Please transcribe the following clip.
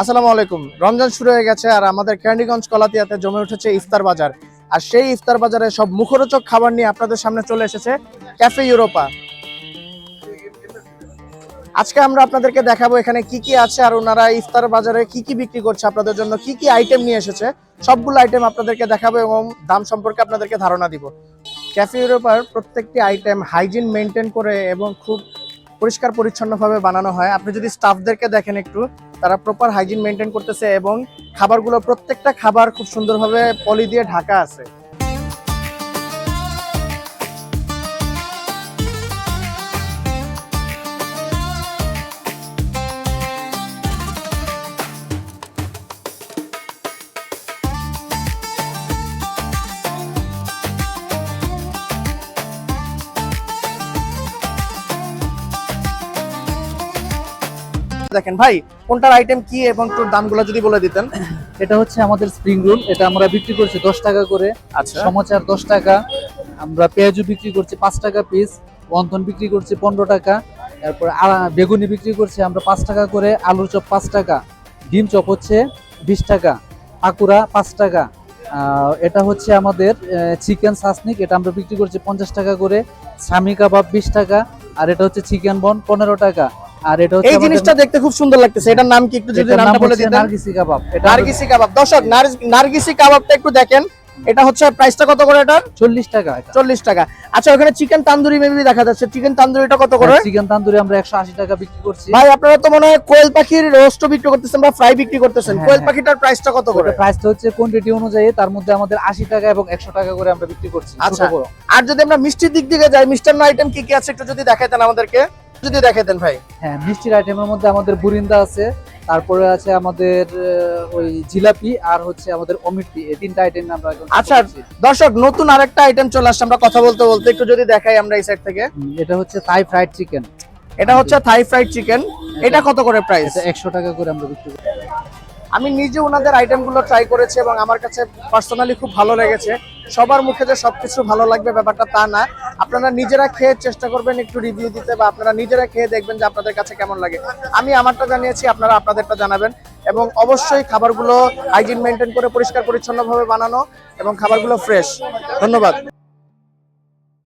আসসালামু আলাইকুম। রমজান শুরু হয়ে গেছে আর আমাদের ক্যান্ডিগঞ্জ কলাতিয়াতে জমে উঠেছে ইফতার বাজার। আর সেই ইফতার বাজারে সব মুখরোচক খাবার নিয়ে আপনাদের সামনে চলে এসেছে ক্যাফে ইউরোপা। আজকে আমরা আপনাদেরকে দেখাবো এখানে কি কি আছে আর ওনারা ইফতার বাজারে কি কি বিক্রি করছে, আপনাদের জন্য কি কি আইটেম নিয়ে এসেছে সবগুলো আইটেম আপনাদেরকে দেখাবো এবং দাম সম্পর্কে আপনাদেরকে ধারণা দিব। ক্যাফে ইউরোপার প্রত্যেকটি আইটেম হাইজিন মেনটেন করে এবং খুব পরিষ্কার পরিচ্ছন্নভাবে বানানো হয়। আপনি যদি স্টাফদেরকে দেখেন একটু, তারা প্রপার হাইজিন মেনটেন করতেছে এবং খাবারগুলো প্রত্যেকটা খাবার খুব সুন্দরভাবে পলি দিয়ে ঢাকা আছে। দেখেন ভাই, কোনটার আইটেম কি এবং একটু দামগুলো যদি বলে দিতেন। এটা হচ্ছে আমাদের স্প্রিং রোল, এটা আমরা বিক্রি করছি 10 টাকা করে। আচ্ছা, সমোচার 10 টাকা, আমরা পেঁয়াজু বিক্রি করছি 5 টাকা পিস, ওয়ান্টন বিক্রি করছি 15 টাকা, তারপর বেগুনি বিক্রি করছি আমরা 5 টাকা করে, আলুর চপ 5 টাকা, ডিম চপ হচ্ছে 20 টাকা, পাকুড়া 5 টাকা। এটা হচ্ছে আমাদের চিকেন সাসনিক, এটা আমরা বিক্রি করছি 50 টাকা করে, সামি কাবাব 20 টাকা, আর এটা হচ্ছে চিকেন বন 15 টাকা। আর এটা হচ্ছে এই জিনিসটা দেখতে খুব সুন্দর লাগতেছে, এটার নাম কি একটু যদি নামটা বলে দিতেন। নারগিসি কাবাব। এটা নারগিসি কাবাব। দর্শক, নারগিসি কাবাবটা একটু দেখেন, এটা হচ্ছে প্রাইসটা কত করে? এটা 40 টাকা। 40 টাকা। আচ্ছা, ওখানে চিকেন তান্দুরি মেবি দেখা যাচ্ছে, চিকেন তান্দুরিটা কত করে? চিকেন তান্দুরি আমরা 180 টাকা বিক্রি করছি। ভাই আপনারা তো মনে হয় কোয়েল পাখির রোস্ট বিক্রি করতেছেন বা ফ্রাই বিক্রি করতেছেন, কোয়েল পাখিটার প্রাইসটা কত করে? প্রাইসটা হচ্ছে কোয়ান্টিটি অনুযায়ী, তার মধ্যে আমাদের 80 টাকা এবং 100 টাকা করে আমরা বিক্রি করছি। আচ্ছা, আর যদি আমরা মিষ্টির দিক দিকে যাই, মিষ্টান্ন আইটেম কি কি আছে একটু যদি দেখাইতেন আমাদেরকে, যদি দেখাইতেন ভাই। হ্যাঁ, মিষ্টির আইটেমের মধ্যে আমাদের বুরিন্দা আছে, তারপরে আছে আমাদের ওই জিলাপি, আর হচ্ছে আমাদের অমিটি, এই তিনটা আইটেম আমরা এখন। আচ্ছা দর্শক, নতুন আরেকটা আইটেম চলে আসছে, আমরা কথা বলতে বলতে একটু যদি দেখাই আমরা এই সাইড থেকে। এটা হচ্ছে থাই ফ্রাইড চিকেন। এটা হচ্ছে থাই ফ্রাইড চিকেন, এটা কত করে প্রাইস? এটা 100 টাকা করে আমরা বিক্রি করি। আমি নিজে ওনাদের আইটেমগুলো ট্রাই করেছি এবং আমার কাছে পার্সোনালি খুব ভালো লেগেছে। সবার মুখে যে সবকিছু ভালো লাগবে ব্যাপারটা তা না, আপনারা নিজেরা খেয়ে চেষ্টা করবেন একটু রিভিউ দিতে, বা আপনারা নিজেরা খেয়ে দেখবেন যে আপনাদের কাছে কেমন লাগে। আমি আমারটা জানিয়েছি, আপনারা আপনাদেরটা জানাবেন এবং অবশ্যই খাবারগুলো হাইজিন মেনটেন করে পরিষ্কার পরিচ্ছন্নভাবে বানানো এবং খাবারগুলো ফ্রেশ। ধন্যবাদ।